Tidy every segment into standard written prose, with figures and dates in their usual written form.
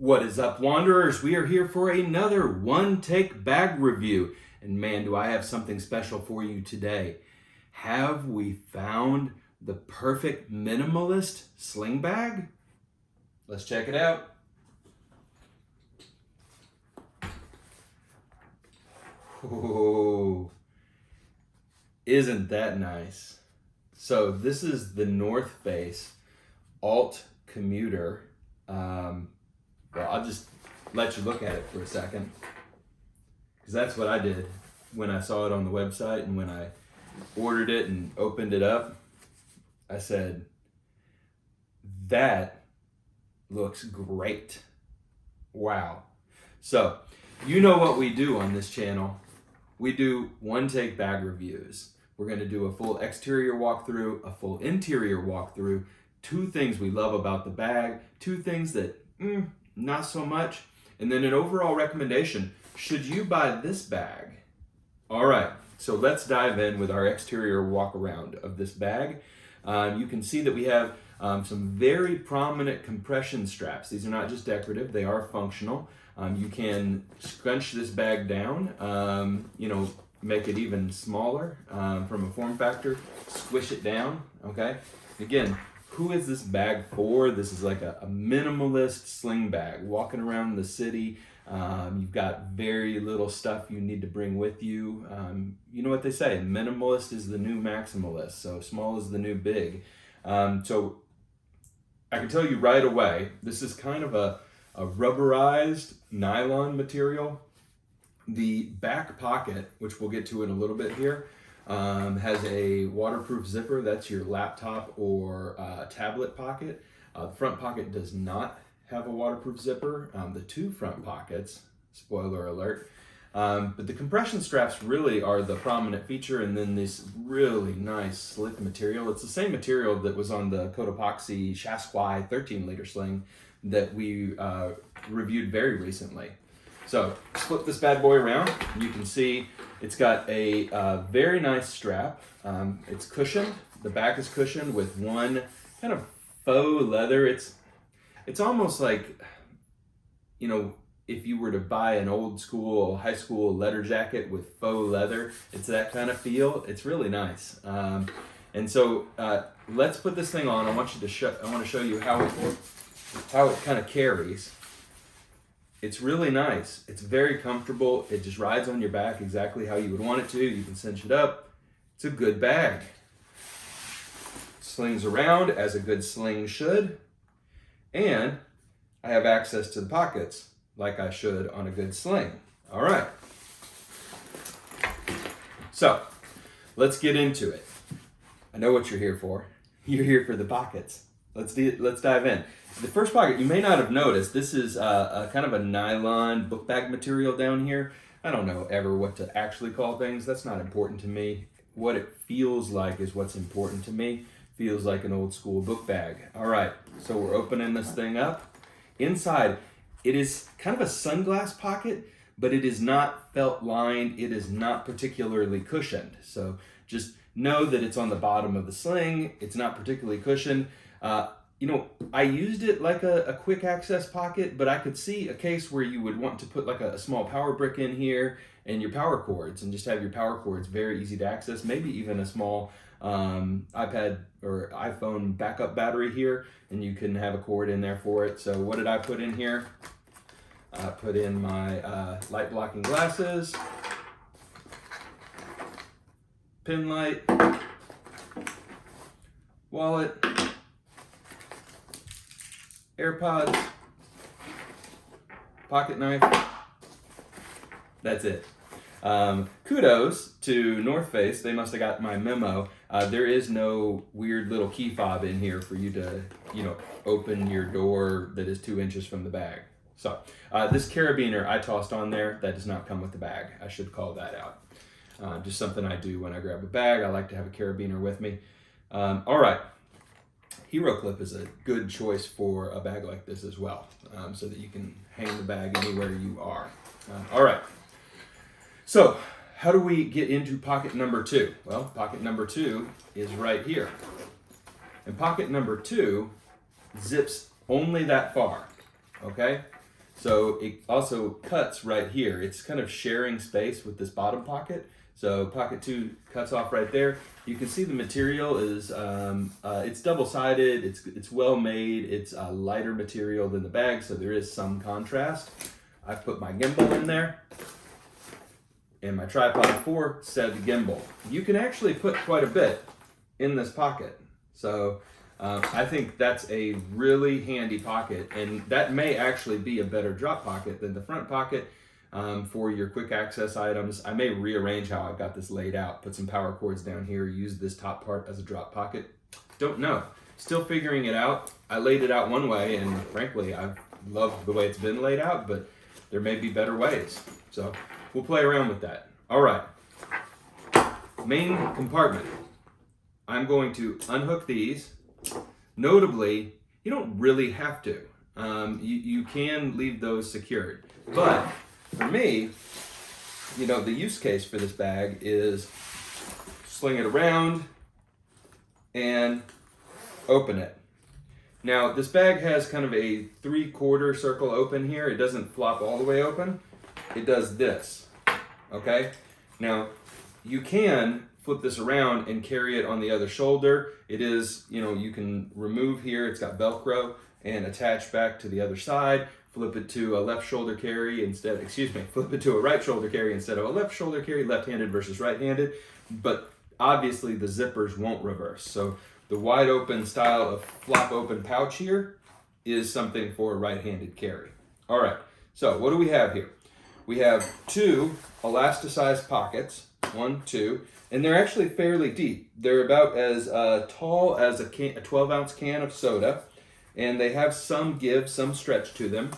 What is up, Wanderers? We are here for another one-take bag review. And man, do I have something special for you today. Have we found the perfect minimalist sling bag? Let's check it out. Oh, isn't that nice? So this is the North Face Alt Commuter. Well, I'll just let you look at it for a second, because that's what I did when I saw it on the website, and when I ordered it and opened it up, I said, that looks great. Wow. So, you know what we do on this channel. We do one-take bag reviews. We're going to do a full exterior walkthrough, a full interior walkthrough, two things we love about the bag, two things that not so much, and then an overall recommendation. Should you buy this bag? All right, so let's dive in with our exterior walk around of this bag. You can see that we have some very prominent compression straps. These are not just decorative, they are functional. You can scrunch this bag down, make it even smaller from a form factor, squish it down, okay? Again, who is this bag for? This is like a minimalist sling bag. Walking around the city, you've got very little stuff you need to bring with you. You know what they say, minimalist is the new maximalist, so small is the new big. So I can tell you right away, this is kind of a rubberized nylon material. The back pocket, which we'll get to in a little bit here, has a waterproof zipper. That's your laptop or tablet pocket. The front pocket does not have a waterproof zipper. The two front pockets, spoiler alert, but the compression straps really are the prominent feature, and then this really nice slick material. It's the same material that was on the Cotopaxi Chasquai 13-liter sling that we reviewed very recently. So flip this bad boy around. You can see it's got a very nice strap. It's cushioned. The back is cushioned with one kind of faux leather. It's almost like, if you were to buy an old school, high school leather jacket with faux leather, it's that kind of feel. It's really nice. And so let's put this thing on. I want to show you how it kind of carries. It's really nice. It's very comfortable. It just rides on your back exactly how you would want it to. You can cinch it up. It's a good bag. Slings around as a good sling should. And I have access to the pockets like I should on a good sling. All right. So let's get into it. I know what you're here for. You're here for the pockets. Let's dive in. The first pocket, you may not have noticed, this is a kind of a nylon book bag material down here. I don't know ever what to actually call things. That's not important to me. What it feels like is what's important to me. Feels like an old school book bag. All right, so we're opening this thing up. Inside, it is kind of a sunglass pocket, but it is not felt lined. It is not particularly cushioned. So just know that it's on the bottom of the sling. It's not particularly cushioned. I used it like a quick access pocket, but I could see a case where you would want to put like a small power brick in here and your power cords, and just have your power cords very easy to access, maybe even a small iPad or iPhone backup battery here, and you can have a cord in there for it. So what did I put in here? I put in my light blocking glasses, pin light, wallet, AirPods, pocket knife. That's it. Kudos to North Face. They must have got my memo. There is no weird little key fob in here for you to, open your door that is 2 inches from the bag. So this carabiner I tossed on there, that does not come with the bag. I should call that out. Just something I do when I grab a bag. I like to have a carabiner with me. All right. Hero clip is a good choice for a bag like this as well, so that you can hang the bag anywhere you are. All right. So how do we get into pocket number 2? Well, pocket number 2 is right here. And pocket number 2 zips only that far, okay? So it also cuts right here. It's kind of sharing space with this bottom pocket. So pocket 2 cuts off right there. You can see the material is, it's double-sided, it's well made, it's a lighter material than the bag, so there is some contrast. I've put my gimbal in there, and my tripod 4 said gimbal. You can actually put quite a bit in this pocket. So I think that's a really handy pocket, and that may actually be a better drop pocket than the front pocket for your quick access items. I may rearrange how I've got this laid out, put some power cords down here, use this top part as a drop pocket. Don't know. Still figuring it out. I laid it out one way, and frankly, I love the way it's been laid out, but there may be better ways. So we'll play around with that. All right. Main compartment. I'm going to unhook these. Notably, you don't really have to. You can leave those secured. But for me, you know, the use case for this bag is sling it around and open it. Now, this bag has kind of a 3/4 circle open here. It doesn't flop all the way open. It does this, okay? Now, you can flip this around and carry it on the other shoulder. It is, you know, you can remove here. It's got Velcro and attach back to the other side. Flip it to a left shoulder carry instead, flip it to a right shoulder carry instead of a left shoulder carry, left-handed versus right-handed. But obviously the zippers won't reverse. So the wide open style of flop open pouch here is something for a right-handed carry. All right, so what do we have here? We have 2 elasticized pockets, 1, 2, and they're actually fairly deep. They're about as tall as a 12-ounce can of soda, and they have some give, some stretch to them.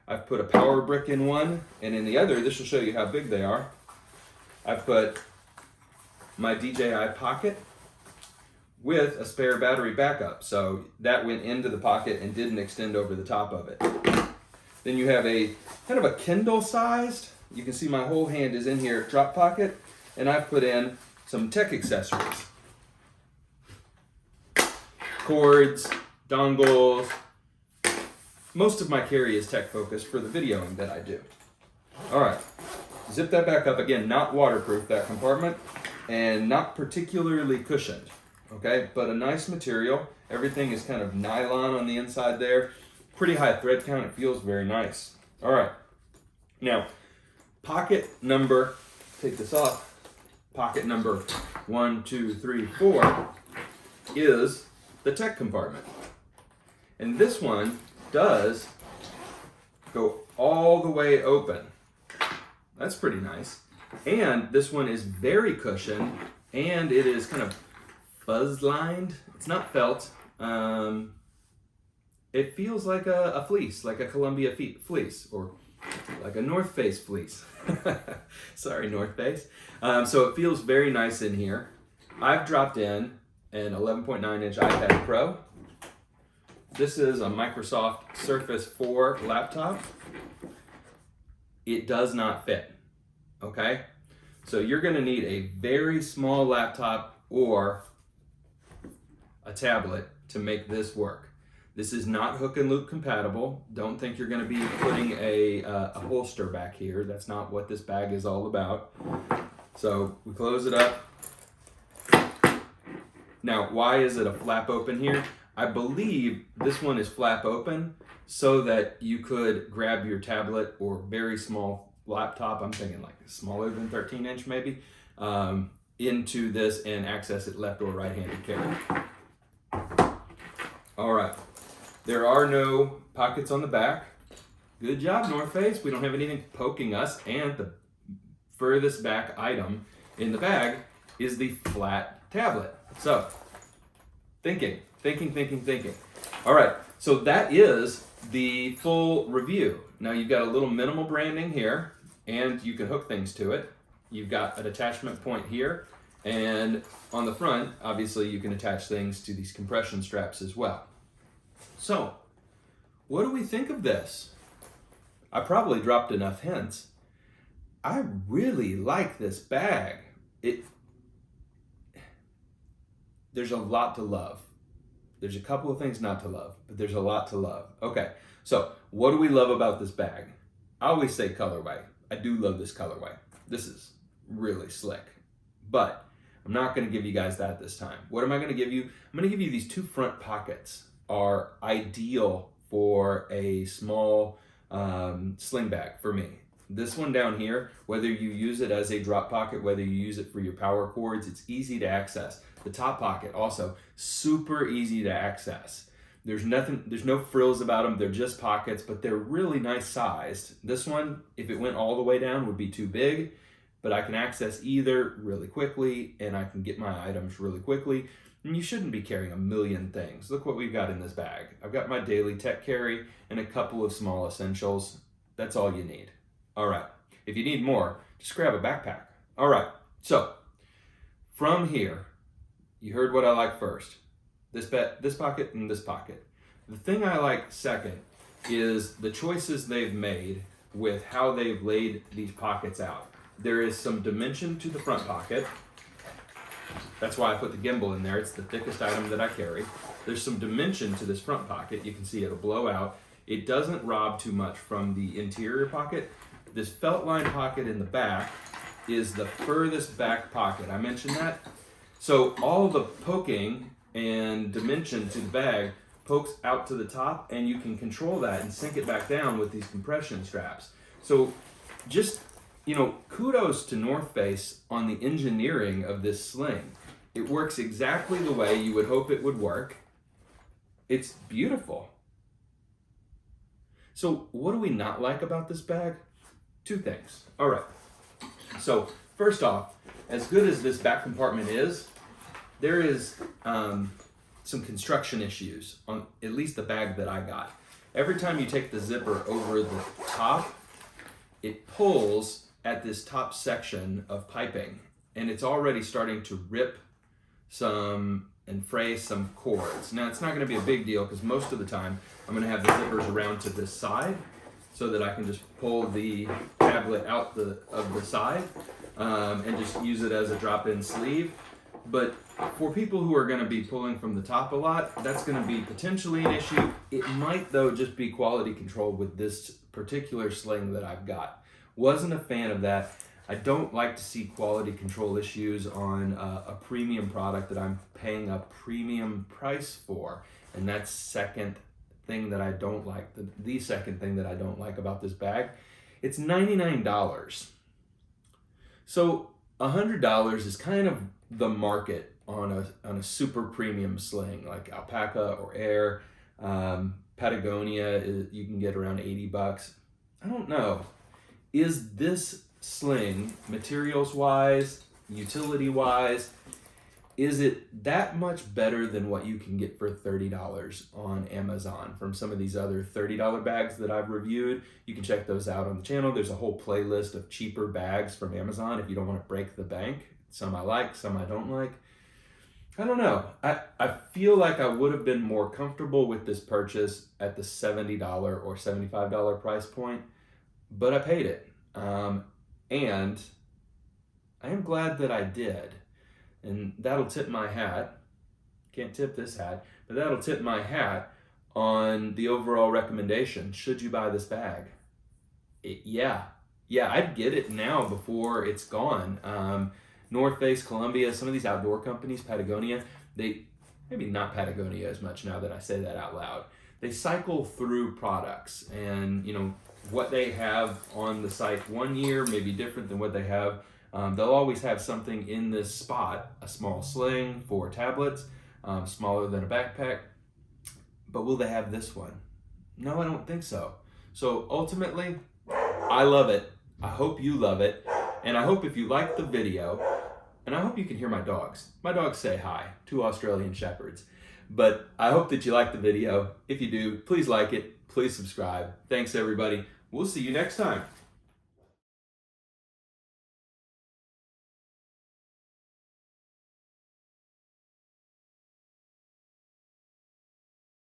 I've put a power brick in one, and in the other, this will show you how big they are. I've put my DJI pocket with a spare battery backup, so that went into the pocket and didn't extend over the top of it. Then you have a kind of a Kindle sized, you can see my whole hand is in here, drop pocket, and I've put in some tech accessories. Cords, dongles. Most of my carry is tech focused for the videoing that I do. All right, zip that back up. Again, not waterproof, that compartment, and not particularly cushioned, okay? But a nice material. Everything is kind of nylon on the inside there. Pretty high thread count, it feels very nice. All right, now, pocket number, take this off, pocket number 1, 2, 3, 4 is the tech compartment. And this one does go all the way open. That's pretty nice. And this one is very cushioned, and it is kind of fuzz lined. It's not felt. It feels like a fleece, like a Columbia fleece, or like a North Face fleece. Sorry, North Face. So it feels very nice in here. I've dropped in an 11.9-inch iPad Pro. This is a Microsoft Surface 4 laptop. It does not fit, okay? So you're gonna need a very small laptop or a tablet to make this work. This is not hook and loop compatible. Don't think you're gonna be putting a holster back here. That's not what this bag is all about. So we close it up. Now, why is it a flap open here? I believe this one is flap open so that you could grab your tablet or very small laptop, I'm thinking like smaller than 13-inch maybe, into this and access it left or right-handed carry. All right, there are no pockets on the back. Good job, North Face. We don't have anything poking us, and the furthest back item in the bag is the flat tablet. So, thinking. All right, so that is the full review. Now you've got a little minimal branding here, and you can hook things to it. You've got an attachment point here, and on the front, obviously you can attach things to these compression straps as well. So, what do we think of this? I probably dropped enough hints. I really like this bag. There's a lot to love. There's a couple of things not to love, but there's a lot to love. Okay, so what do we love about this bag? I always say colorway. I do love this colorway. This is really slick, but I'm not going to give you guys that this time. What am I going to give you? I'm going to give you these 2 front pockets are ideal for a small sling bag for me. This one down here, whether you use it as a drop pocket, whether you use it for your power cords, it's easy to access. The top pocket also super easy to access. There's no frills about them. They're just pockets, but they're really nice sized. This one, if it went all the way down, would be too big, but I can access either really quickly and I can get my items really quickly. And you shouldn't be carrying a million things. Look what we've got in this bag. I've got my daily tech carry and a couple of small essentials. That's all you need. All right, if you need more, just grab a backpack. All right, so from here, you heard what I like first. This pocket and this pocket. The thing I like second is the choices they've made with how they've laid these pockets out. There is some dimension to the front pocket. That's why I put the gimbal in there. It's the thickest item that I carry. There's some dimension to this front pocket. You can see it'll blow out. It doesn't rob too much from the interior pocket. This felt line pocket in the back is the furthest back pocket. I mentioned that. So all the poking and dimension to the bag pokes out to the top, and you can control that and sink it back down with these compression straps. So just, kudos to North Face on the engineering of this sling. It works exactly the way you would hope it would work. It's beautiful. So what do we not like about this bag? 2 things. All right. So first off, as good as this back compartment is, there is some construction issues on at least the bag that I got. Every time you take the zipper over the top, it pulls at this top section of piping, and it's already starting to rip some and fray some cords. Now, it's not going to be a big deal because most of the time I'm going to have the zippers around to this side so that I can just pull the tablet out of the side and just use it as a drop-in sleeve. But for people who are going to be pulling from the top a lot, that's going to be potentially an issue. It might, though, just be quality control with this particular sling that I've got. Wasn't a fan of that. I don't like to see quality control issues on a premium product that I'm paying a premium price for. And that's second thing that I don't like. The second thing that I don't like about this bag. It's $99. So $100 is kind of the market on a super premium sling like Alpaca or Air. Patagonia, you can get around $80. I don't know. Is this sling, materials wise, utility wise, is it that much better than what you can get for $30 on Amazon from some of these other $30 bags that I've reviewed? You can check those out on the channel. There's a whole playlist of cheaper bags from Amazon if you don't want to break the bank. Some I like, some I don't like. I don't know. I feel like I would have been more comfortable with this purchase at the $70 or $75 price point, but I paid it. And I am glad that I did. And that'll tip my hat. Can't tip this hat, but that'll tip my hat on the overall recommendation. Should you buy this bag? Yeah, I'd get it now before it's gone. North Face, Columbia, some of these outdoor companies, Patagonia, maybe not Patagonia as much now that I say that out loud. They cycle through products, and what they have on the site one year may be different than what they have. They'll always have something in this spot, a small sling for tablets, smaller than a backpack. But will they have this one? No, I don't think so. So ultimately, I love it. I hope you love it. And I hope if you like the video, and I hope you can hear my dogs. My dogs say hi, 2 Australian Shepherds. But I hope that you like the video. If you do, please like it. Please subscribe. Thanks, everybody. We'll see you next time.